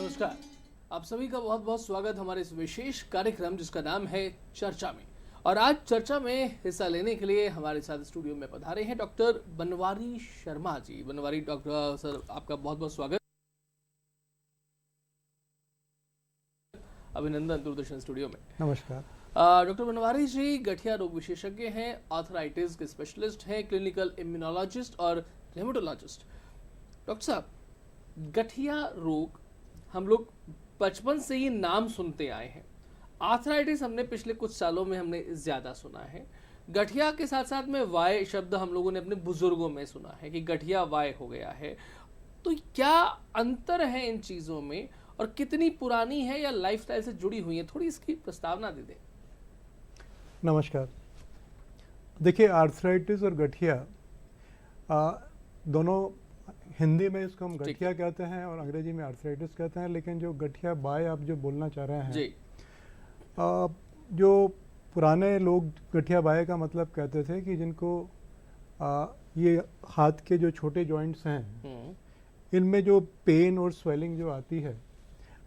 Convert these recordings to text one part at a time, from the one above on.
नमस्कार, आप सभी का बहुत बहुत स्वागत हमारे इस विशेष कार्यक्रम जिसका नाम है चर्चा में। और आज चर्चा में हिस्सा लेने के लिए हमारे साथ स्टूडियो में पधारे हैं doctor Banwari Sharma ji. Banwari doctor sir, आपका बहुत बहुत स्वागत, अभिनंदन दूरदर्शन स्टूडियो में। नमस्कार। डॉक्टर बनवारी जी गठिया रोग विशेषज्ञ हैं, आर्थराइटिस के स्पेशलिस्ट हैं, क्लिनिकल इम्यूनोलॉजिस्ट और रेमेटोलॉजिस्ट। डॉक्टर साहब, गठिया रोग हम लोग बचपन से ही नाम सुनते आए हैं। आर्थराइटिस हमने पिछले कुछ सालों में हमने ज्यादा सुना है। गठिया के साथ साथ में वाय शब्द हम लोगों ने अपने बुजुर्गों में सुना है कि गठिया वाय हो गया है। तो क्या अंतर है इन चीजों में और कितनी पुरानी है या लाइफस्टाइल से जुड़ी हुई है, थोड़ी इसकी प्रस्तावना दे दें। नमस्कार। देखिए, आर्थराइटिस और गठिया दोनों, हिंदी में इसको हम गठिया कहते हैं और अंग्रेजी में आर्थराइटिस कहते हैं। लेकिन जो गठिया बाय आप जो बोलना चाह रहे हैं जी। जो पुराने लोग गठिया बाय का मतलब कहते थे कि जिनको ये हाथ के जो छोटे जॉइंट्स हैं इनमें जो पेन और स्वेलिंग जो आती है,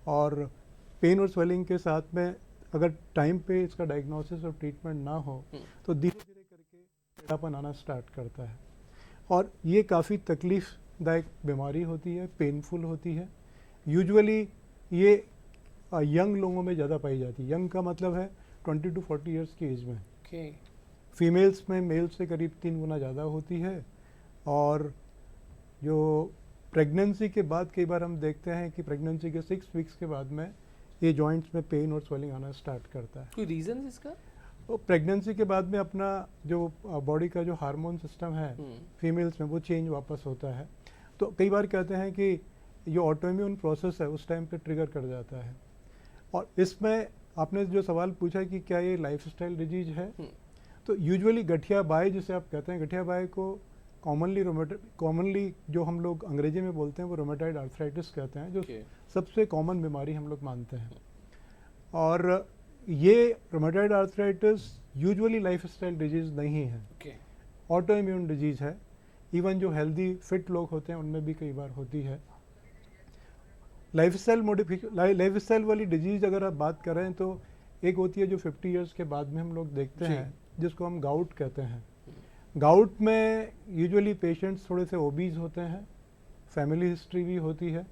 और पेन और स्वेलिंग के साथ में अगर टाइम पे इसका डायग्नोसिस और ट्रीटमेंट ना हो तो धीरे धीरे करके टेढ़ापन आना स्टार्ट करता है। और ये काफ़ी तकलीफदायक बीमारी होती है, पेनफुल होती है। यूजुअली ये यंग लोगों में ज़्यादा पाई जाती है। यंग का मतलब है 20 to 40 ईयर्स की एज में। फीमेल्स में मेल से करीब 3 गुना ज़्यादा होती है। और जो प्रेगनेंसी के बाद कई बार हम देखते हैं कि प्रेगनेंसी के 6 वीक्स के बाद में ये जॉइंट्स में पेन और स्वेलिंग आना स्टार्ट करता है। कोई रीजन इसका? तो प्रेगनेंसी के बाद में अपना जो बॉडी का जो हार्मोन सिस्टम है फीमेल्स में वो चेंज वापस होता है। तो कई बार कहते हैं कि जो ऑटोइम्यून प्रोसेस है उस टाइम पे ट्रिगर कर जाता है। और इसमें आपने जो सवाल पूछा कि क्या ये लाइफस्टाइल डिजीज है, तो यूजुअली गठिया बाय जिसे आप कहते हैं, गठिया बाय को कॉमनली जो हम लोग अंग्रेजी में बोलते हैं वो रोमेटॉइड आर्थराइटिस कहते हैं, जो सबसे कॉमन बीमारी हम लोग मानते हैं। और ये rheumatoid arthritis usually lifestyle disease नहीं है, ऑटो इम्यून डिजीज है। इवन जो हेल्दी फिट लोग होते हैं उनमें भी कई बार होती है। लाइफस्टाइल वाली डिजीज अगर आप बात करें तो एक होती है जो 50 ईयर्स के बाद में हम लोग देखते हैं, जिसको हम गाउट कहते हैं। गाउट में यूजुअली पेशेंट्स थोड़े से ओबीज होते हैं, फैमिली हिस्ट्री भी होती है,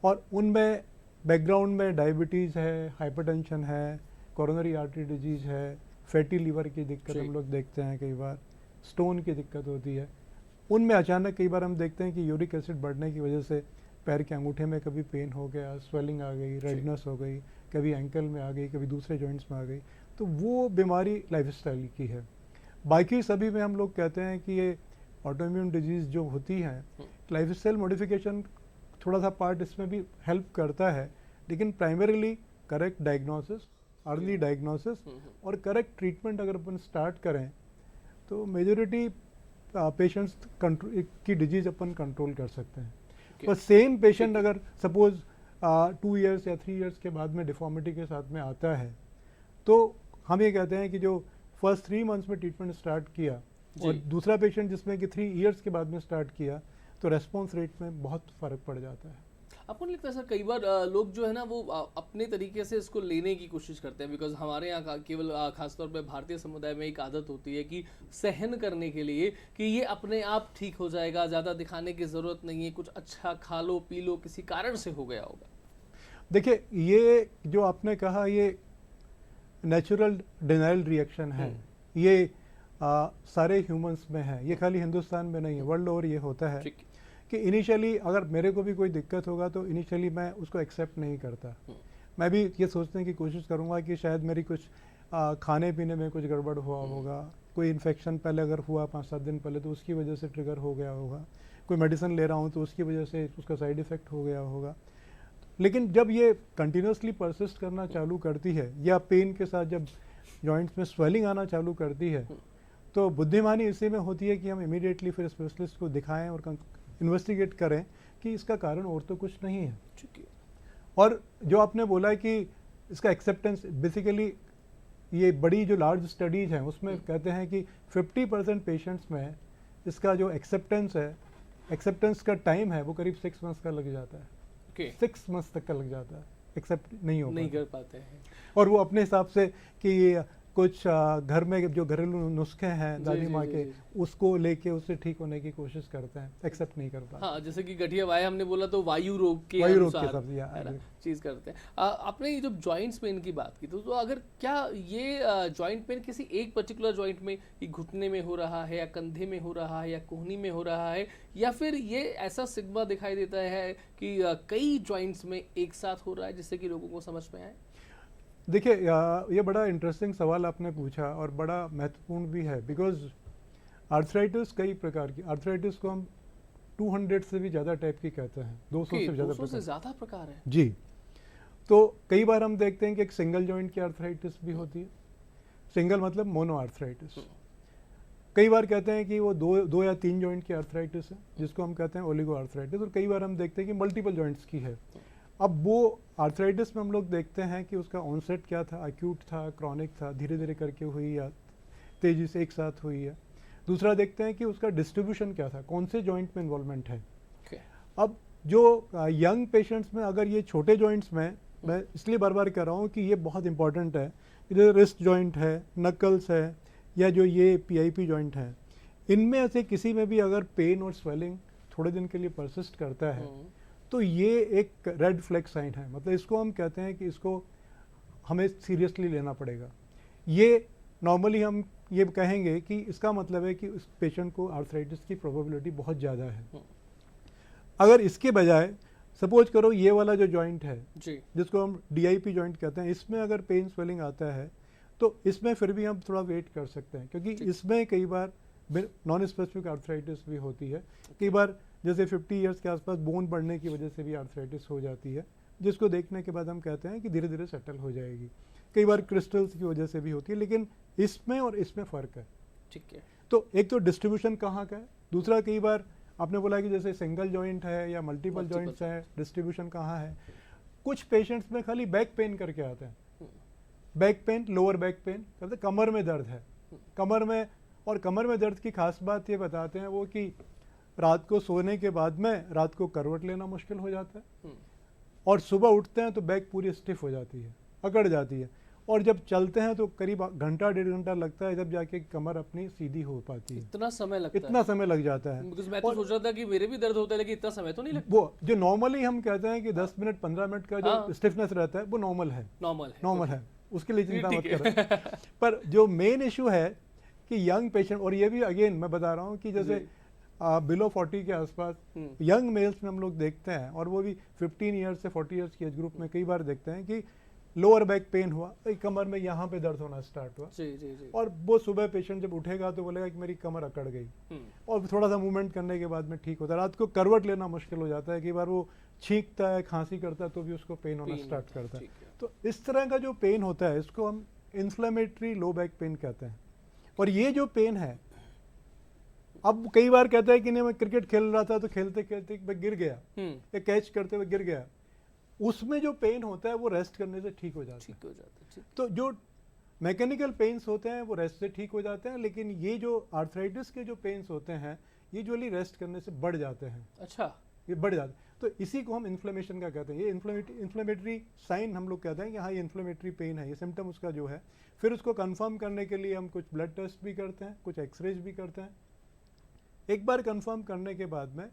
और उनमें बैकग्राउंड में डायबिटीज़ है, हाइपरटेंशन है, कोरोनरी आर्टरी डिजीज है, फैटी लीवर की दिक्कत हम लोग देखते हैं, कई बार स्टोन की दिक्कत होती है। उनमें अचानक कई बार हम देखते हैं कि यूरिक एसिड बढ़ने की वजह से पैर के अंगूठे में कभी पेन हो गया, स्वेलिंग आ गई, रेडनेस हो गई, कभी एंकल में आ गई, कभी दूसरे जॉइंट्स में आ गई। तो वो बीमारी लाइफस्टाइल की है। बाकी सभी में हम लोग कहते हैं कि ये ऑटोइम्यून डिजीज जो होती हैं, लाइफस्टाइल मॉडिफिकेशन थोड़ा सा पार्ट इसमें भी हेल्प करता है, लेकिन primarily correct diagnosis, early diagnosis और करेक्ट ट्रीटमेंट अगर अपन स्टार्ट करें तो मेजॉरिटी पेशेंट्स की डिजीज अपन कंट्रोल कर सकते हैं। पर सेम पेशेंट अगर सपोज 2 ईयर्स या 3 ईयर्स के बाद में डिफॉर्मिटी के साथ में आता है, तो हम ये कहते हैं कि जो फर्स्ट 3 मंथ्स में ट्रीटमेंट स्टार्ट किया और दूसरा पेशेंट जिसमें कि 3 ईयर्स के बाद में स्टार्ट किया, तो रेस्पॉन्स रेट में बहुत फ़र्क पड़ जाता है। आपको नहीं लगता सर, कई बार लोग जो है ना वो अपने तरीके से इसको लेने की कोशिश करते हैं, बिकॉज हमारे यहाँ केवल खासतौर पे भारतीय समुदाय में एक आदत होती है कि सहन करने के लिए कि ये अपने आप ठीक हो जाएगा, ज़्यादा दिखाने की ज़रूरत नहीं है, कुछ अच्छा खा लो पी लो, किसी कारण से हो गया होगा। देखिए, ये जो आपने कहा ये नेचुरल डिनाइल रिएक्शन है। ये सारे ह्यूमंस में है, ये खाली हिंदुस्तान में नहीं है, वर्ल्ड ओवर ये होता है कि इनिशियली अगर मेरे को भी कोई दिक्कत होगा तो इनिशियली मैं उसको एक्सेप्ट नहीं करता। मैं भी ये सोचने की कोशिश करूँगा कि शायद मेरी कुछ खाने पीने में कुछ गड़बड़ हुआ होगा, कोई इन्फेक्शन पहले अगर हुआ 5-7 दिन पहले तो उसकी वजह से ट्रिगर हो गया होगा, कोई मेडिसिन ले रहा हूँ तो उसकी वजह से उसका साइड इफ़ेक्ट हो गया होगा। लेकिन जब ये कंटिन्यूसली परसिस्ट करना चालू करती है या पेन के साथ जब जॉइंट्स में स्वेलिंग आना चालू करती है, तो बुद्धिमानी इसी में होती है कि हम इमीडिएटली फिर स्पेशलिस्ट को दिखाएं और इन्वेस्टिगेट करें कि इसका कारण और तो कुछ नहीं है। और जो आपने बोला है कि इसका एक्सेप्टेंस, बेसिकली ये बड़ी जो लार्ज स्टडीज हैं उसमें कहते हैं कि 50% पेशेंट्स में इसका जो एक्सेप्टेंस है, एक्सेप्टेंस का टाइम है वो करीब 6 मंथ्स का लग जाता है। ओके 6 मंथ्स तक का लग जाता है, एक्सेप्ट नहीं हो नहीं पाता। कर पाते हैं। और वो अपने हिसाब से कि कुछ घर में जो घरेलू नुस्खे हैं दादी जी, माँ जी, के, जी। उसको लेके उससे ठीक होने की कोशिश करते हैं, एक्सेप्ट नहीं कर पाते। हाँ, जैसे कि गठिया वाय हमने बोला तो वायु रोग के वायु रोग के अनुसार, हिसाब से, है ना, agree। चीज करते हैं। आपने ये जब जॉइंट्स पेन की बात की तो अगर क्या ये जॉइंट पेन किसी एक पर्टिकुलर जॉइंट में, कि घुटने में हो रहा है या कंधे में हो रहा है या कोहनी में हो रहा है, या फिर ये ऐसा सिग्मा दिखाई देता है कि कई जॉइंट्स में एक साथ हो रहा है, जिससे कि लोगों को समझ में आए? देखिए ये बड़ा इंटरेस्टिंग सवाल आपने पूछा और बड़ा महत्वपूर्ण भी है, बिकॉज आर्थराइटिस कई प्रकार की, आर्थराइटिस को हम 200 से भी ज़्यादा टाइप की कहते हैं, 200 से ज़्यादा 200 से प्रकार। ज्यादा प्रकार है। जी, तो कई बार हम देखते हैं कि एक सिंगल जॉइंट की आर्थराइटिस भी होती है, सिंगल मतलब मोनो आर्थराइटिस। कई बार कहते हैं कि वो दो या तीन जॉइंट की आर्थराइटिस है, जिसको हम कहते हैं ओलिगो आर्थराइटिस, और कई बार हम देखते हैं कि मल्टीपल जॉइंट्स की है। अब वो आर्थराइटिस में हम लोग देखते हैं कि उसका ऑनसेट क्या था, एक्यूट था, क्रॉनिक था, धीरे धीरे करके हुई या तेजी से एक साथ हुई है। दूसरा देखते हैं कि उसका डिस्ट्रीब्यूशन क्या था, कौन से जॉइंट में इन्वॉल्वमेंट है। अब जो यंग पेशेंट्स में अगर ये छोटे जॉइंट्स में, मैं इसलिए बार बार कह रहा हूँ कि ये बहुत इंपॉर्टेंट है, जो रिस्ट जॉइंट है, नकल्स है, या जो ये PIP जॉइंट है, इनमें से किसी में भी अगर पेन और स्वेलिंग थोड़े दिन के लिए परसिस्ट करता है तो ये एक रेड फ्लैग साइन है। मतलब इसको हम कहते हैं कि इसको हमें सीरियसली लेना पड़ेगा। ये नॉर्मली हम ये कहेंगे कि इसका मतलब है कि उस पेशेंट को आर्थराइटिस की प्रोबेबिलिटी बहुत ज़्यादा है। अगर इसके बजाय सपोज करो ये वाला जो जॉइंट है जी, जिसको हम DIP जॉइंट कहते हैं, इसमें अगर पेन स्वेलिंग आता है तो इसमें फिर भी हम थोड़ा वेट कर सकते हैं, क्योंकि इसमें कई बार नॉन स्पेसिफिक आर्थराइटिस भी होती है। कई बार जैसे 50 इयर्स के आसपास बोन बढ़ने की वजह से भी आर्थराइटिस हो जाती है, जिसको देखने के बाद हम कहते हैं कि धीरे धीरे सेटल हो जाएगी। कई बार क्रिस्टल्स की वजह से भी होती है, लेकिन इसमें और इसमें फ़र्क है। ठीक है। तो एक तो डिस्ट्रीब्यूशन कहाँ का है, दूसरा कई बार आपने बोला कि जैसे सिंगल जॉइंट है या मल्टीपल जॉइंट्स है, डिस्ट्रीब्यूशन कहाँ है। कुछ पेशेंट्स में खाली बैक पेन करके आते हैं, back pain, lower back pain कहते हैं, कमर में दर्द है, कमर में, और कमर में दर्द की खास बात ये बताते हैं वो कि रात को सोने के बाद में रात को करवट लेना मुश्किल हो जाता है, और सुबह उठते हैं तो बैक पूरी स्टिफ हो जाती है, अकड़ जाती है, और जब चलते हैं तो करीब घंटा 1.5 घंटा लगता है जब जाके कमर अपनी सीधी हो पाती है। इतना समय लगता इतना समय लग जाता है। Because मैं तो सोच रहा था कि मेरे भी दर्द होता है, लेकिन इतना समय तो नहीं लगता। वो जो नॉर्मली हम कहते हैं कि 10 मिनट 15 मिनट का जो स्टिफनेस रहता है वो नॉर्मल है, नॉर्मल है, उसके लिए चिंता मत ठीक है। करें। पर जो मेन इशू है कि यंग पेशेंट, और ये भी अगेन मैं बता रहा हूँ कि जैसे बिलो 40 के आसपास यंग मेल्स में हम लोग देखते हैं, और वो भी 15 ईयर्स से 40 ईयर्स के एज ग्रुप में कई बार देखते हैं कि लोअर बैक पेन हुआ, कमर में यहाँ पे दर्द होना स्टार्ट हुआ, जी। और वो सुबह पेशेंट जब उठेगा तो बोलेगा कि मेरी कमर अकड़ गई, और थोड़ा सा मूवमेंट करने के बाद में ठीक होता है। रात को करवट लेना मुश्किल हो जाता है, कई बार वो छींकता है, खांसी करता है तो भी उसको पेन होना स्टार्ट करता है। तो इस तरह का जो पेन होता है इसको हम इन्फ्लेमेटरी लो बैक पेन कहते हैं। और ये जो पेन है, अब कई बार कहता है कि नहीं मैं क्रिकेट खेल रहा था तो खेलते खेलते मैं गिर गया, या कैच करते हुए गिर गया, उसमें जो पेन होता है वो रेस्ट करने से ठीक हो जाता है। तो जो मैकेनिकल पेन्स होते हैं वो रेस्ट से ठीक हो जाते हैं, लेकिन ये जो आर्थराइटिस के जो पेन्स होते हैं ये यूजुअली रेस्ट करने से बढ़ जाते हैं। अच्छा, ये बढ़ जाते हैं, तो इसी को हम इन्फ्लेमेशन का कहते हैं। ये इन्फ्लेमेटरी साइन हम लोग कहते हैं कि हाँ ये इन्फ्लेमेटरी पेन है, ये सिम्टम उसका जो है। फिर उसको कंफर्म करने के लिए हम कुछ ब्लड टेस्ट भी करते हैं, कुछ एक्सरेज भी करते हैं। एक बार कंफर्म करने के बाद में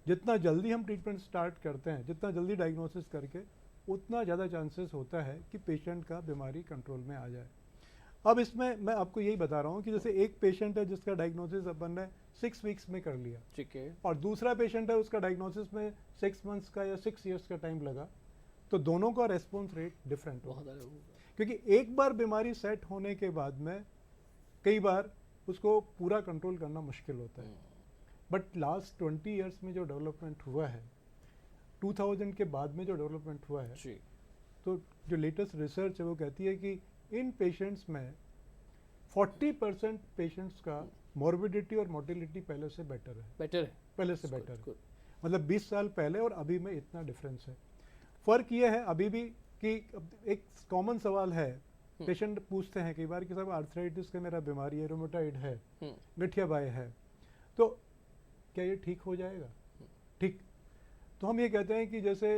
जितना जल्दी हम ट्रीटमेंट स्टार्ट करते हैं, जितना जल्दी डायग्नोसिस करके, उतना ज़्यादा चांसेस होता है कि पेशेंट का बीमारी कंट्रोल में आ जाए। अब इसमें मैं आपको यही बता रहा हूँ कि जैसे एक पेशेंट है जिसका डायग्नोसिस अपन ने 6 वीक्स में कर लिया, ठीक है, और दूसरा पेशेंट है उसका डायग्नोसिस में 6 मंथ्स का या 6 ईयर्स का टाइम लगा, तो दोनों का रेस्पॉन्स रेट डिफरेंट होगा। क्योंकि एक बार बीमारी सेट होने के बाद में कई बार उसको पूरा कंट्रोल करना मुश्किल होता है। बट लास्ट 20 ईयर्स में जो डेवलपमेंट हुआ है, 2000 के बाद में जो डेवलपमेंट हुआ है जी, तो जो लेटेस्ट रिसर्च है वो कहती है कि इन पेशेंट्स में 40% पेशेंट्स का मॉर्बिडिटी और मोर्टिलिटी पहले से बेटर है, पहले से बेटर है। मतलब 20 साल पहले और अभी में इतना डिफरेंस है। फ़र्क ये है अभी भी कि एक कॉमन सवाल है, पेशेंट पूछते हैं कई बार कि साहब आर्थराइटिस का मेरा बीमारी है, रोमेटॉइड है, गठिया बाय है, तो क्या ये ठीक हो जाएगा? ठीक, तो हम ये कहते हैं कि जैसे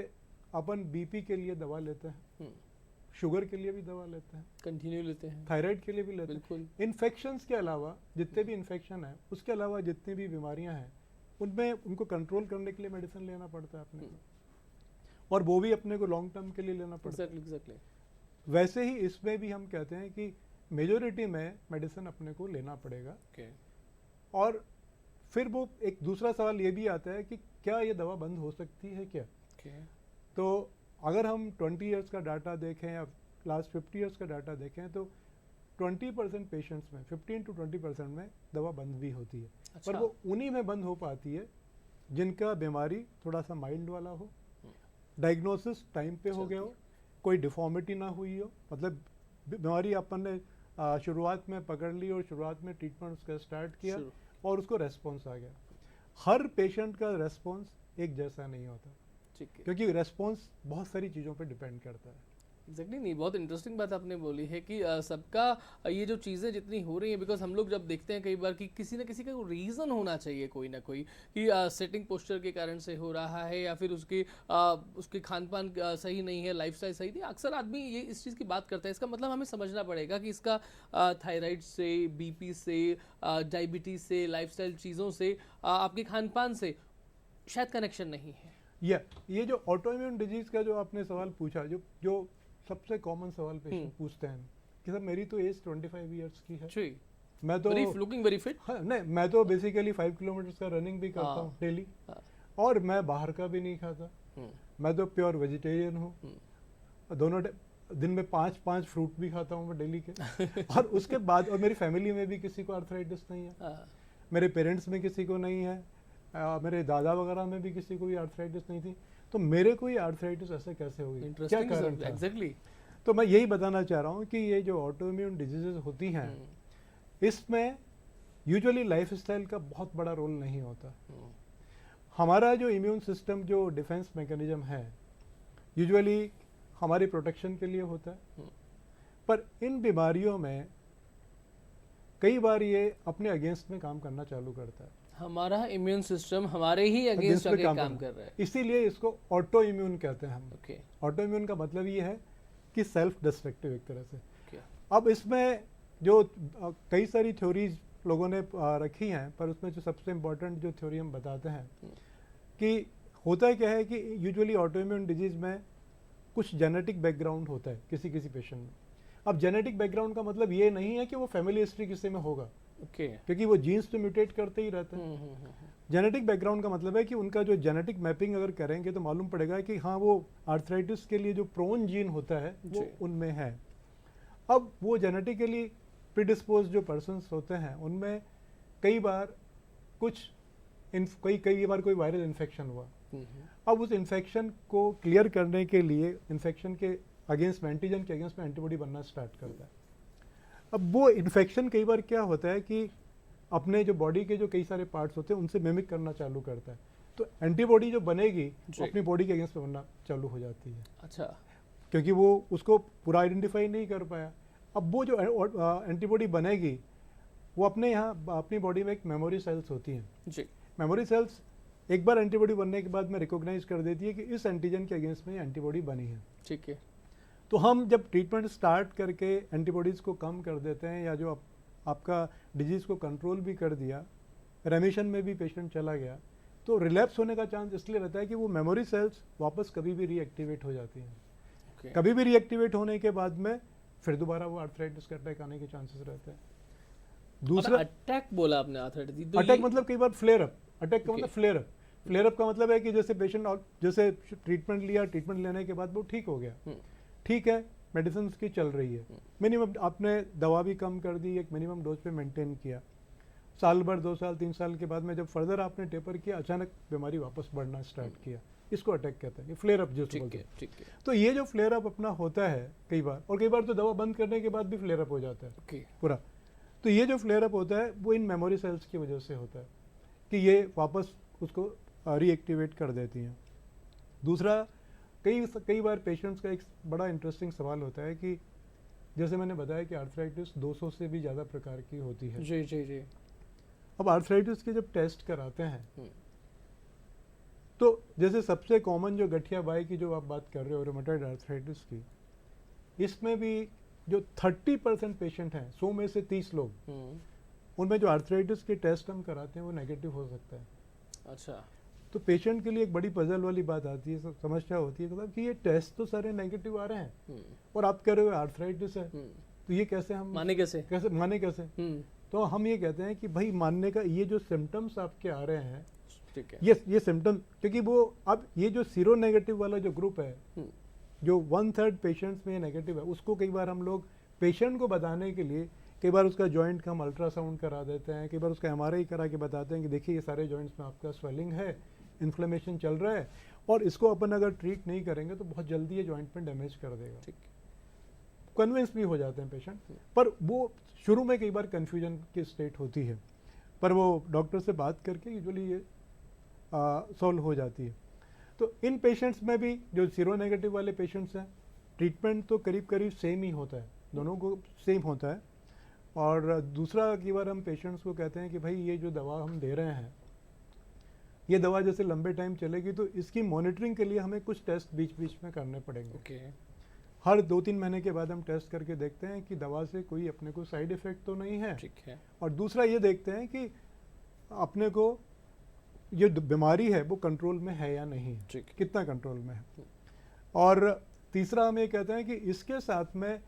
अपन बीपी के लिए दवा लेते हैं, शुगर के लिए भी दवा लेते हैं, कंटिन्यू लेते हैं, थायराइड के लिए भी लेते हैं। बिल्कुल। इन्फेक्शंस के अलावा जितने भी इन्फेक्शन है, उसके अलावा जितनी भी बीमारियां हैं, उनमें उनको कंट्रोल करने के लिए मेडिसिन लेना पड़ता है अपने को, और वो भी अपने को लॉन्ग टर्म के लिए लेना पड़ता है। एग्जैक्टली। वैसे ही इसमें भी हम कहते हैं कि मेजोरिटी में मेडिसिन अपने को लेना पड़ेगा। और फिर वो एक दूसरा सवाल ये भी आता है कि क्या ये दवा बंद हो सकती है क्या? तो अगर हम 20 इयर्स का डाटा देखें या लास्ट 50 इयर्स का डाटा देखें तो 20% पेशेंट्स में, 15 to 20% में दवा बंद भी होती है। अच्छा। पर वो उन्हीं में बंद हो पाती है जिनका बीमारी थोड़ा सा माइल्ड वाला हो, डायग्नोसिस टाइम पे हो गया हो, कोई डिफॉर्मिटी ना हुई हो, मतलब बीमारी अपन ने शुरुआत में पकड़ ली और शुरुआत में ट्रीटमेंट उसका स्टार्ट किया और उसको रेस्पॉन्स आ गया। हर पेशेंट का रेस्पॉन्स एक जैसा नहीं होता, क्योंकि रेस्पॉन्स बहुत सारी चीज़ों पर डिपेंड करता है। एग्जैक्टली नहीं, बहुत इंटरेस्टिंग बात आपने बोली है कि सबका ये जो चीज़ें जितनी हो रही हैं, बिकॉज हम लोग जब देखते हैं कई बार कि किसी ना किसी का रीज़न होना चाहिए, कोई ना कोई, कि सेटिंग पोस्चर के कारण से हो रहा है या फिर उसके खान पान सही नहीं है, लाइफस्टाइल सही नहीं। अक्सर आदमी ये इस चीज़ की बात करता है, इसका मतलब हमें समझना पड़ेगा कि इसका थायराइड से, बीपी से, डायबिटीज़ से, लाइफस्टाइल चीज़ों से, आपके खान पान से शायद कनेक्शन नहीं है। ये जो ऑटोइम्यून डिजीज़ का जो आपने सवाल पूछा, जो सबसे कॉमन सवाल पेशेंट पूछते हैं कि सर मेरी तो एज 25 इयर्स की है, मैं तो लुकिंग वेरी फिट, नहीं, मैं तो बेसिकली 5 किलोमीटर का रनिंग भी करता हूँ डेली, और मैं बाहर का भी नहीं खाता, मैं तो प्योर वेजिटेरियन हूँ, दोनों दिन में 5 फ्रूट भी खाता हूँ मैं डेली के और उसके बाद, और मेरी फैमिली में भी किसी को आर्थराइटिस नहीं है, मेरे पेरेंट्स में किसी को नहीं है, मेरे दादा वगैरह में भी किसी को भी आर्थराइटिस नहीं थी, तो मेरे को ही आर्थराइटिस ऐसे कैसे हो गई, क्या कारण था? एग्जैक्टली। तो मैं यही बताना चाह रहा हूँ कि ये जो ऑटोइम्यून डिजीजेस होती हैं, इसमें यूजुअली लाइफस्टाइल का बहुत बड़ा रोल नहीं होता। हमारा जो इम्यून सिस्टम, जो डिफेंस मैकेनिज्म है, यूजुअली हमारी प्रोटेक्शन के लिए होता है, पर इन बीमारियों में कई बार ये अपने अगेंस्ट में काम करना चालू करता है। हमारा इम्यून सिस्टम हमारे ही अगेंस्ट काम कर रहा है, इसीलिए इसको ऑटो इम्यून कहते हैं हम। ऑटो इम्यून का मतलब ये है कि सेल्फ डिस्ट्रक्टिव एक तरह से। अब इसमें जो कई सारी थ्योरीज लोगों ने रखी हैं, पर उसमें जो सबसे इम्पोर्टेंट जो थ्योरी हम बताते हैं कि होता क्या है कि यूजुअली ऑटो इम्यून डिजीज में कुछ जेनेटिक बैकग्राउंड होता है किसी पेशेंट में। अब जेनेटिक बैकग्राउंड का मतलब ये नहीं है कि वो फैमिली हिस्ट्री किसी में होगा, क्योंकि वो जीन्स तो म्यूटेट करते ही रहते हैं। जेनेटिक बैकग्राउंड का मतलब है कि उनका जो जेनेटिक मैपिंग अगर करेंगे तो मालूम पड़ेगा कि हाँ, वो आर्थराइटिस के लिए जो प्रोन जीन होता है वो उनमें है। अब वो जेनेटिकली प्रीडिस्पोज जो पर्सन्स होते हैं, उनमें कई बार कई बार कोई वायरल इन्फेक्शन हुआ। अब उस इन्फेक्शन को क्लियर करने के लिए इन्फेक्शन के अगेंस्ट में, एंटीजन के अगेंस्ट में एंटीबॉडी बनना स्टार्ट करता है। अब वो इन्फेक्शन कई बार क्या होता है कि अपने जो बॉडी के जो कई सारे पार्ट्स होते हैं उनसे मिमिक करना चालू करता है, तो एंटीबॉडी जो बनेगी वो अपनी बॉडी के अगेंस्ट में बनना चालू हो जाती है। अच्छा, क्योंकि वो उसको पूरा आइडेंटिफाई नहीं कर पाया। अब वो जो एंटीबॉडी बनेगी वो अपनी बॉडी में एक मेमोरी सेल्स होती हैं जी। मेमोरी सेल्स एक बार एंटीबॉडी बनने के बाद में रिकॉग्नाइज कर देती है कि इस एंटीजन के अगेंस्ट में एंटीबॉडी बनी है। ठीक है। तो हम जब ट्रीटमेंट स्टार्ट करके एंटीबॉडीज़ को कम कर देते हैं या जो आपका डिजीज़ को कंट्रोल भी कर दिया, रेमिशन में भी पेशेंट चला गया, तो रिलैप्स होने का चांस इसलिए रहता है कि वो मेमोरी सेल्स वापस कभी भी रीएक्टिवेट हो जाती हैं। कभी भी रीएक्टिवेट होने के बाद में फिर दोबारा वो आर्थराइटिस का अटैक आने के चांसेस रहते हैं। दूसरा अटैक बोला आपने, आर्थराइटिस अटैक मतलब कई बार फ्लेयर अप। अटैक का मतलब फ्लेयर अप का मतलब है कि जैसे पेशेंट जैसे ट्रीटमेंट लिया, ट्रीटमेंट लेने के बाद वो ठीक हो गया, ठीक है, मेडिसिन की चल रही है, मिनिमम आपने दवा भी कम कर दी, एक मिनिमम डोज पे मेंटेन किया, साल भर 2 साल 3 साल के बाद में जब फर्दर आपने टेपर किया, अचानक बीमारी वापस बढ़ना स्टार्ट किया, इसको अटैक कहते हैं, ये फ्लेयर अप जिसको बोलते हैं। तो ये जो फ्लेयर अप अपना होता है कई बार, और कई बार तो दवा बंद करने के बाद भी फ्लेयर अप हो जाता है पूरा। तो ये जो फ्लेयर अप होता है वो इन मेमोरी सेल्स की वजह से होता है कि ये वापस उसको रीएक्टिवेट कर देती हैं। दूसरा, कई बार पेशेंट्स का एक बड़ा इंटरेस्टिंग सवाल होता है कि जैसे मैंने बताया कि आर्थराइटिस 200 से भी ज़्यादा प्रकार की होती है। जी। अब आर्थराइटिस के जब टेस्ट कराते हैं तो जैसे सबसे कॉमन जो गठिया बाई की जो आप बात कर रहे हो रूमेटॉइड आर्थराइटिस की, इसमें भी जो 30% पेशेंट हैं, 100 में से 30 लोग, उनमें जो आर्थराइटिस के टेस्ट हम कराते हैं वो नेगेटिव हो सकता है। अच्छा। तो पेशेंट के लिए एक बड़ी पजल वाली बात आती है, समस्या होती है मतलब कि ये टेस्ट तो सारे नेगेटिव आ रहे हैं और आप कह रहे हो आर्थराइटिस है, तो ये कैसे हम माने कैसे? तो हम ये कहते हैं कि भाई मानने का, ये जो सिम्टम्स आपके आ रहे हैं, ठीक है, ये सिम्टम, क्योंकि वो अब ये जो सीरो नेगेटिव वाला जो ग्रुप है, जो 1/3 पेशेंट्स में नेगेटिव है, उसको कई बार हम लोग पेशेंट को बताने के लिए कई बार उसका जॉइंट का हम अल्ट्रासाउंड करा देते हैं, कई बार उसका MRI करा के बताते हैं कि देखिए ये सारे जॉइंट्स में आपका स्वेलिंग है, इन्फ्लेमेशन चल रहा है, और इसको अपन अगर ट्रीट नहीं करेंगे तो बहुत जल्दी ये जॉइंट में डैमेज कर देगा। ठीक। कन्विंस भी हो जाते हैं पेशेंट, पर वो शुरू में कई बार कन्फ्यूजन की स्टेट होती है, पर वो डॉक्टर से बात करके यूजुअली ये सॉल्व हो जाती है। तो इन पेशेंट्स में भी जो सीरो नेगेटिव वाले पेशेंट्स हैं, ट्रीटमेंट तो करीब करीब सेम ही होता है, दोनों को सेम होता है। और दूसरा कई बार हम पेशेंट्स को कहते हैं कि भाई ये जो दवा हम दे रहे हैं, ये दवा जैसे लंबे टाइम चलेगी तो इसकी मॉनिटरिंग के लिए हमें कुछ टेस्ट बीच बीच में करने पड़ेंगे। हर 2-3 महीने के बाद हम टेस्ट करके देखते हैं कि दवा से कोई अपने को साइड इफेक्ट तो नहीं है। ठीक है। और दूसरा ये देखते हैं कि अपने को ये बीमारी है वो कंट्रोल में है या नहीं है, कितना कंट्रोल में है। और तीसरा हम ये कहते हैं कि इसके साथ में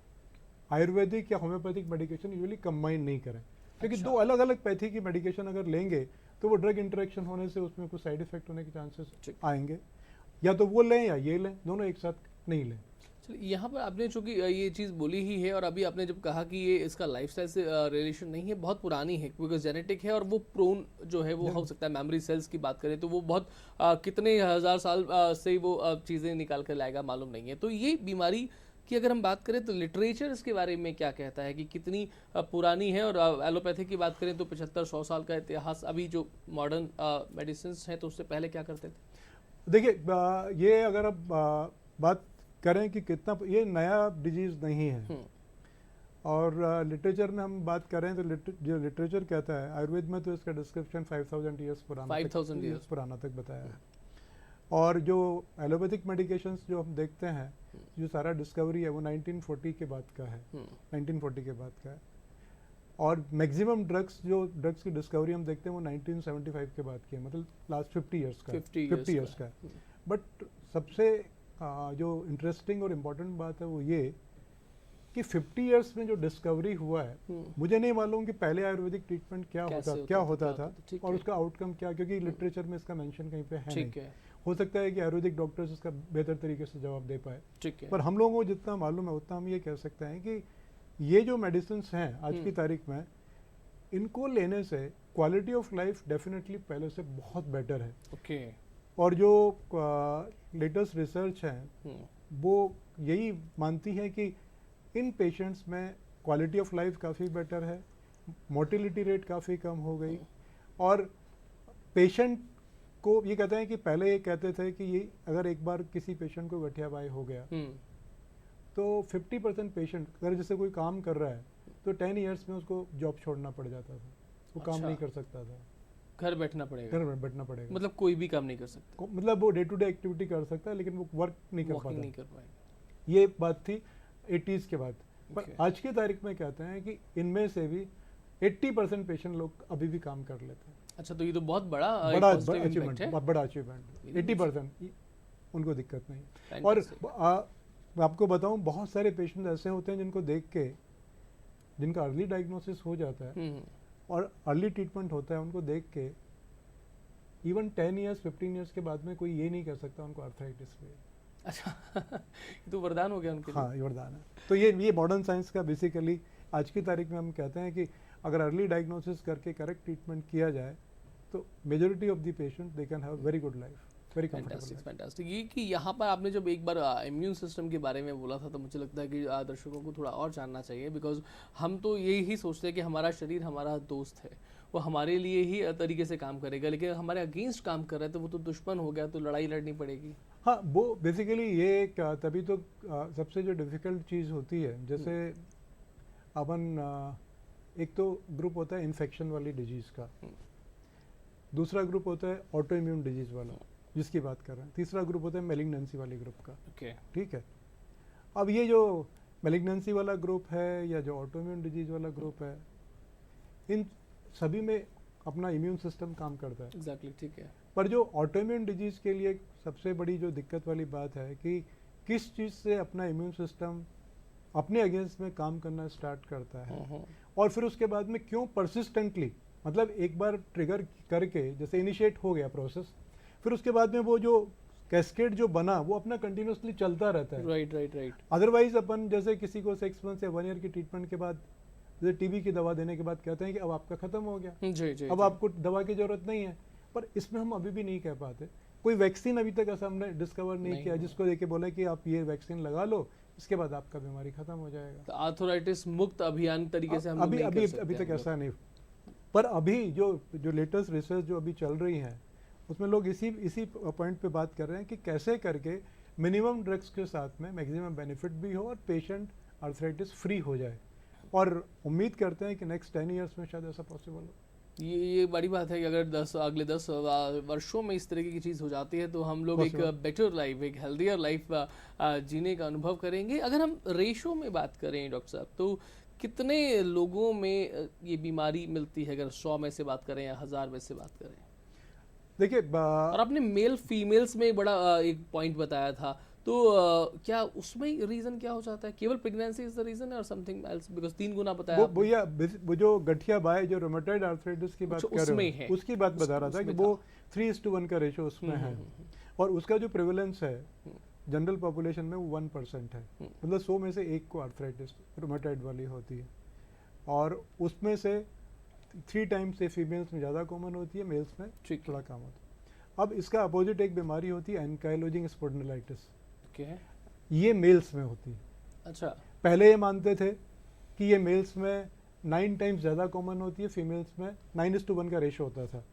आयुर्वेदिक या होम्योपैथिक मेडिकेशन यूजुअली कंबाइन नहीं करें, क्योंकि दो अलग अलग पैथी की मेडिकेशन अगर लेंगे तो वो ड्रग इंटरेक्शन होने से उसमें कुछ साइड इफेक्ट होने के चांसेस आएंगे। या तो वो लें या ये लें, दोनों एक साथ नहीं लें। चलिए, यहाँ पर आपने चूंकि ये चीज़ बोली ही है, और अभी आपने जब कहा कि ये इसका लाइफस्टाइल से रिलेशन नहीं है, बहुत पुरानी है, बिकॉज जेनेटिक है, और वो प्रोन जो है वो हो सकता है, मेमोरी सेल्स की बात करें तो वो बहुत कितने हज़ार साल से वो चीज़ें निकाल कर लाएगा मालूम नहीं है। तो ये बीमारी की अगर हम बात करें तो लिटरेचर इसके बारे में क्या कहता है कि कितनी पुरानी है? और एलोपैथी की बात करें तो 75-100 साल का इतिहास, अभी जो मॉडर्न मेडिसिन हैं तो उससे पहले क्या करते थे? देखिए, ये अगर अब बात करें कि कितना, ये नया डिजीज़ नहीं है। और लिटरेचर में हम बात करें तो जो लिटरेचर कहता है, आयुर्वेद में तो इसका डिस्क्रिप्शन 5000 ईयर्स पुराना तक बताया है। और जो एलोपैथिक मेडिकेशंस जो हम देखते हैं, जो सारा डिस्कवरी है वो 1940 के बाद का है, 1940 के बाद का है। और मैक्सिमम ड्रग्स की डिस्कवरी हम देखते हैं वो 1975 के बाद की है, मतलब लास्ट 50 ईयर्स का, 50 ईयर्स का है। बट सबसे जो इंटरेस्टिंग और इम्पोर्टेंट बात है वो ये कि 50 ईयर्स में जो डिस्कवरी हुआ है, मुझे नहीं मालूम कि पहले आयुर्वेदिक ट्रीटमेंट क्या होता था और उसका आउटकम क्या, क्योंकि लिटरेचर में इसका मेंशन कहीं पे है नहीं। हो सकता है कि आयुर्वेदिक डॉक्टर्स इसका बेहतर तरीके से जवाब दे पाए, पर हम लोगों को जितना मालूम है उतना हम ये कह सकते हैं कि ये जो मेडिसिन हैं आज की तारीख में, इनको लेने से क्वालिटी ऑफ लाइफ डेफिनेटली पहले से बहुत बेटर है। और जो लेटेस्ट रिसर्च है वो यही मानती है कि इन पेशेंट्स में क्वालिटी ऑफ लाइफ काफ़ी बेटर है, मोर्टिलिटी रेट काफ़ी कम हो गई। और पेशेंट को ये कहते हैं कि पहले ये कहते थे कि ये अगर एक बार किसी पेशेंट को गठिया बाई हो गया तो 50% पेशेंट, अगर जैसे कोई काम कर रहा है तो 10 ईयर्स में उसको जॉब छोड़ना पड़ जाता था, वो काम नहीं कर सकता था, घर बैठना पड़ेगा। मतलब कोई भी काम नहीं कर सकता, मतलब वो डे टू डे एक्टिविटी कर सकता है लेकिन वो वर्क नहीं कर पाएगा। ये बात थी 80s के बाद। पर आज की तारीख में कहते हैं कि इनमें से भी 80% पेशेंट लोग अभी भी काम कर लेते हैं। अच्छा, तो ये तो बहुत बड़ा अचीवमेंट है, बहुत बड़ा अचीवमेंट। 80% उनको दिक्कत नहीं। और आपको बताऊं, बहुत सारे पेशेंट ऐसे होते हैं जिनका अर्ली डायग्नोसिस हो जाता है और अर्ली ट्रीटमेंट होता है, उनको देख के इवन 10 ईयर्स 15 ईयर्स के बाद में कोई ये नहीं कर सकता उनको आर्थराइटिस हुई। अच्छा तो वरदान हो गया उनके लिए। हाँ, ये वरदान है। तो ये मॉडर्न साइंस का बेसिकली आज की तारीख में हम कहते हैं कि अगर अर्ली डायग्नोसिस करके करेक्ट ट्रीटमेंट किया जाए तो majority of the patient they can have very good life, very fantastic. ये कि यहाँ पर आपने जब एक बार इम्यून सिस्टम के बारे में बोला था तो मुझे लगता है कि दर्शकों को थोड़ा और जानना चाहिए, बिकॉज हम तो यही सोचते हैं कि हमारा शरीर हमारा दोस्त है, वो हमारे लिए ही तरीके से काम करेगा, लेकिन हमारे अगेंस्ट काम कर रहा है तो वो तो दुश्मन हो गया, तो लड़ाई लड़नी पड़ेगी। हाँ, वो बेसिकली ये तभी तो सबसे जो डिफ़िकल्ट चीज़ होती है, जैसे अपन एक तो ग्रुप होता है इन्फेक्शन वाली डिजीज़ का, दूसरा ग्रुप होता है ऑटो इम्यून डिजीज़ वाला, जिसकी बात कर रहे हैं। तीसरा ग्रुप होता है मेलिग्नेंसी वाले ग्रुप का। ओके। ठीक है, अब ये जो मेलिग्नेंसी वाला ग्रुप है या जो ऑटोइम्यून डिजीज वाला ग्रुप है, इन सभी में अपना इम्यून सिस्टम काम करता है। एग्जैक्टली, ठीक है। पर जो ऑटोइम्यून डिजीज के लिए सबसे बड़ी जो दिक्कत वाली बात है कि किस चीज़ से अपना इम्यून सिस्टम अपने अगेंस्ट में काम करना स्टार्ट करता है, और फिर उसके बाद में क्यों परसिस्टेंटली, मतलब एक बार ट्रिगर करके जैसे इनिशिएट हो गया प्रोसेस, फिर उसके बाद में वो जो कैस्केड जो बना वो अपना कंटिन्यूसली चलता रहता है। Right right right. अदरवाइज अपन जैसे किसी को 6 मंथ या 1 ईयर की ट्रीटमेंट के बाद, जैसे टीबी की दवा देने के बाद कहते हैं कि अब आपका खत्म हो गया, जी जी, अब आपको दवा की जरूरत नहीं है, पर इसमें हम अभी भी नहीं कह पाते। कोई वैक्सीन अभी तक ऐसा हमने डिस्कवर नहीं किया जिसको लेके बोले कि आप ये वैक्सीन लगा लो, इसके बाद आपका बीमारी खत्म हो जाएगा। तो आर्थराइटिस मुक्त अभियान तरीके से हम लोग अभी नहीं अभी कर सकते अभी तक हम लोग। ऐसा नहीं। पर अभी जो लेटेस्ट रिसर्च जो अभी चल रही है उसमें लोग इसी पॉइंट पे बात कर रहे हैं कि कैसे करके मिनिमम ड्रग्स के साथ में मैक्सिमम बेनिफिट भी हो और पेशेंट आर्थराइटिस फ्री हो जाए, और उम्मीद करते हैं कि नेक्स्ट 10 ईयर्स में शायद ऐसा पॉसिबल हो। ये बड़ी बात है कि अगर अगले 10 वर्षों में इस तरीके की चीज़ हो जाती है तो हम लोग एक Possible. बेटर लाइफ, एक हेल्दियर लाइफ जीने का अनुभव करेंगे। अगर हम रेशो में बात करें डॉक्टर साहब, तो कितने लोगों में ये बीमारी मिलती है, अगर 100 में से बात करें या 1000 में से बात करें? देखिए और आपने मेल फीमेल्स में बड़ा एक पॉइंट बताया था, तो क्या उसमें रीजन क्या हो जाता है? केवल प्रेगनेंसी इज द रीजन और समथिंग एल्स? बिकॉज़ 3 गुना बताया वो आपने। भैया वो जो गठिया बाय जो रोमेटॉइड आर्थराइटिस की बात अच्छा, कर उसमें रहे है। हो उसकी बात बता रहा था कि उसमें वो 3:1 का रेशो उसमें है, और उसका जो प्रेवलेंस है जनरल पॉपुलेशन में वो 1% है। मतलब 100 में से 1 को आर्थराइटिस रोमेटॉइड वाली होती है, और उसमें से 3 टाइम्स से फीमेल्स में ज़्यादा कॉमन होती है, मेल्स में ठीक थोड़ा कम होता है। अब इसका अपोजिट एक बीमारी होती है एनकाइलोजिंग स्पॉन्डिलाइटिस, ओके। ये मेल्स में होती है। अच्छा। पहले ये मानते थे कि ये मेल्स में 9 टाइम्स ज़्यादा कॉमन होती है, फीमेल्स में 9:1 का रेशो होता था।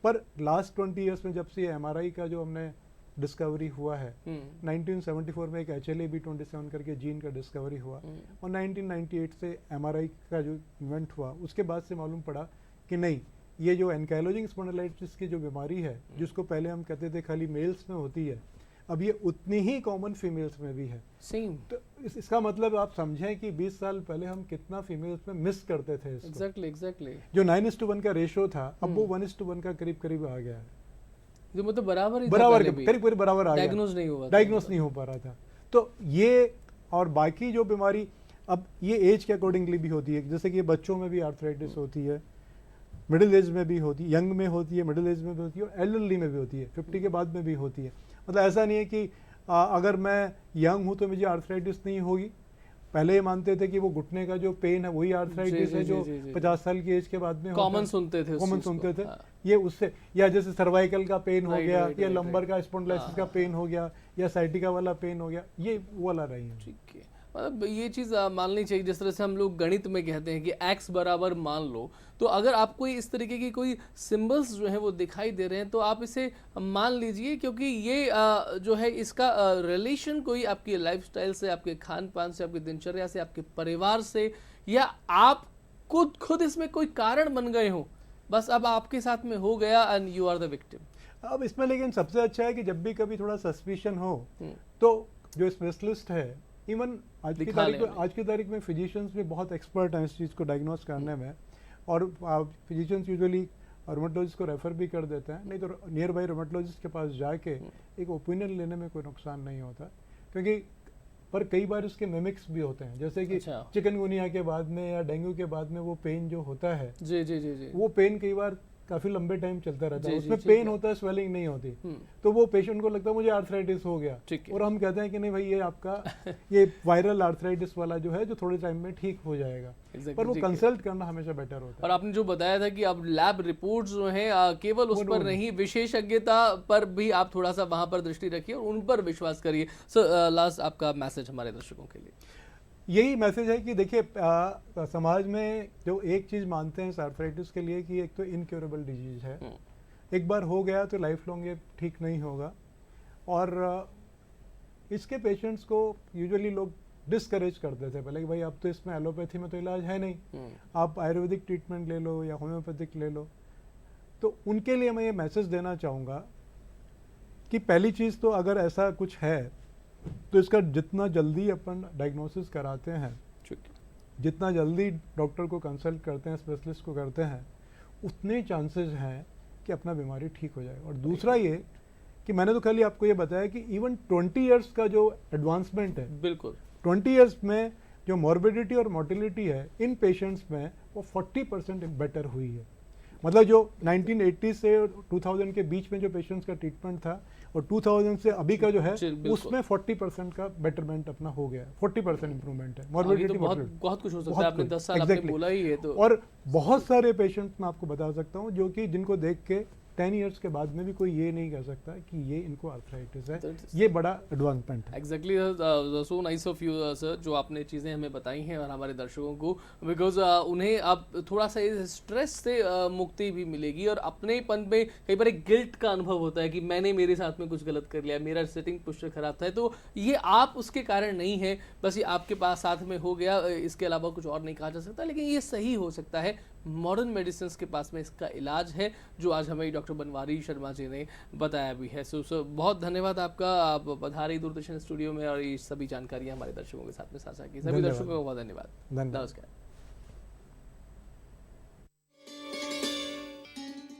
पर लास्ट 20 ईयर्स में जब से ये एमआरआई का जो हमने डिस्कवरी हुआ है, 1974 में एक HLA-B27 करके जीन का डिस्कवरी हुआ, और 1998 से एमआरआई का जो इन्वेंट हुआ उसके बाद से मालूम पड़ा कि नहीं, ये जो एनकाइलोजिंग स्पॉन्डिलाइटिस की जो बीमारी है जिसको पहले हम कहते थे खाली मेल्स में होती है, अब ये उतनी ही कॉमन फीमेल्स में भी है। सेम। तो इसका मतलब आप समझें कि 20 साल पहले हम कितना फीमेल्स में मिस करते थे इसको। Exactly exactly. जो 9:1 का रेशो था अब वो 1:1 का करीब करीब आ गया है, जो मतलब बराबर ही था बराबर पहले भी। करीब करीब बराबर आ गया, डायग्नोज नहीं हुआ था। डायग्नोस नहीं हो पा रहा था। तो ये और बाकी जो बीमारी अब ये एज के अकॉर्डिंगली भी होती है, जैसे कि बच्चों में भी आर्थराइटिस होती है, मिडिल एज में भी होती है, यंग में होती है, मिडिल एज में भी होती है, और एल्डरली में भी होती है, 50 के बाद में भी होती है। मतलब ऐसा नहीं है कि अगर मैं यंग हूँ तो मुझे आर्थराइटिस नहीं होगी। पहले ये मानते थे कि वो घुटने का जो पेन है वही आर्थराइटिस है जो 50 साल की एज के बाद में कॉमन सुनते थे, कॉमन सुनते थे। ये उससे, या जैसे सर्वाइकल का पेन हो गया, या लंबर का स्पॉन्डिलाइटिस का पेन हो गया, या साइटिका वाला पेन हो गया, ये वो वाला रही है। ठीक है, मतलब ये चीज़ माननी चाहिए। जिस तरह से हम लोग गणित में कहते हैं कि x बराबर मान लो, तो अगर आपको इस तरीके की कोई सिंबल्स जो है वो दिखाई दे रहे हैं तो आप इसे मान लीजिए, क्योंकि ये जो है इसका रिलेशन कोई आपकी लाइफस्टाइल से, आपके खान पान से, आपकी दिनचर्या से, आपके परिवार से, या आप खुद इसमें कोई कारण बन गए हो, बस अब आपके साथ में हो गया and you are the victim. अब इसमें लेकिन सबसे अच्छा है कि जब भी कभी थोड़ा सस्पिशन हो तो जो स्पेशलिस्ट है, इवन आज की तारीख में फिजिशियंस भी बहुत एक्सपर्ट हैं इस चीज़ को डायग्नोस करने में, और फिजिशियंस यूजुअली रोमेटोलॉजिस्ट को रेफर भी कर देते हैं, नहीं तो नियर बाई रोमेटोलॉजिस्ट के पास जाके एक ओपिनियन लेने में कोई नुकसान नहीं होता, क्योंकि पर कई बार उसके मिमिक्स भी होते हैं, जैसे कि चिकनगुनिया के बाद में या डेंगू के बाद में वो पेन जो होता है, जी जी जी जी, वो पेन कई बार काफी लंबे टाइम चलता रहता है, उसमें पेन होता है, स्वेलिंग नहीं होती, तो वो पेशेंट को लगता है मुझे आर्थराइटिस हो गया, और हम कहते हैं कि नहीं भाई ये आपका ये वायरल आर्थराइटिस वाला जो है जो थोड़े टाइम में ठीक हो जाएगा। पर वो कंसल्ट करना हमेशा बेटर होता है। और आपने जो बताया था कि अब लैब रिपोर्ट्स जो है केवल उस पर नहीं, विशेषज्ञता पर भी आप थोड़ा सा वहां पर दृष्टि रखिए और उन पर विश्वास करिए। सर, लास्ट आपका मैसेज हमारे दर्शकों के लिए? यही मैसेज है कि देखिए समाज में जो एक चीज़ मानते हैं आर्थराइटिस के लिए कि एक तो इनक्योरेबल डिजीज है, एक बार हो गया तो लाइफ लॉन्ग ये ठीक नहीं होगा, और इसके पेशेंट्स को यूजुअली लोग डिस्करेज करते थे पहले कि भाई अब तो इसमें एलोपैथी में तो इलाज है नहीं, आप आयुर्वेदिक ट्रीटमेंट ले लो या होम्योपैथिक ले लो। तो उनके लिए मैं ये मैसेज देना चाहूँगा कि पहली चीज़ तो अगर ऐसा कुछ है तो इसका जितना जल्दी अपन डायग्नोसिस कराते हैं, जितना जल्दी डॉक्टर को कंसल्ट करते हैं, स्पेशलिस्ट को करते हैं, उतने चांसेस हैं कि अपना बीमारी ठीक हो जाए। और दूसरा ये कि मैंने तो खाली आपको ये बताया कि इवन 20 इयर्स का जो एडवांसमेंट है, बिल्कुल 20 इयर्स में जो मॉर्बिडिटी और मोर्टिलिटी है इन पेशेंट्स में वो 40% बेटर हुई है। मतलब जो 1980 से 2000 के बीच में जो पेशेंट्स का ट्रीटमेंट था और 2000 से अभी का जो है उसमें 40% का बेटरमेंट अपना हो गया, 40% इंप्रूवमेंट है मॉर्बिडिटी। तो बहुत कुछ हो सकता है, आपने 10 साल आपने बोला ही है तो। और बहुत सारे पेशेंट्स मैं आपको बता सकता हूँ जो कि जिनको देख के 10 इयर्स के बाद में भी कोई ये नहीं कह सकता कि ये इनको आर्थराइटिस है। ये बड़ा एडवांसमेंट है। Exactly so nice of you sir, जो आपने चीज़ें हमें बताई हैं और हमारे दर्शकों को, बिकॉज उन्हें अब थोड़ा सा इस स्ट्रेस से मुक्ति भी मिलेगी। और अपनेपन में कई बार एक गिल्ट का अनुभव होता है कि मैंने मेरे साथ में कुछ गलत कर लिया, मेरा सेटिंग पोस्चर खराब था, तो ये आप उसके कारण नहीं है, बस ये आपके पास साथ में हो गया, इसके अलावा कुछ और नहीं कहा जा सकता। लेकिन ये सही हो सकता है, मॉडर्न मेडिसिन के पास में इसका इलाज है, जो आज हमें डॉक्टर बनवारी शर्मा जी ने बताया भी है। सो बहुत धन्यवाद आपका, आप पधारी दूरदर्शन स्टूडियो में और ये सभी जानकारियां हमारे दर्शकों के साथ में साझा की। सभी दर्शकों को बहुत धन्यवाद। नमस्कार।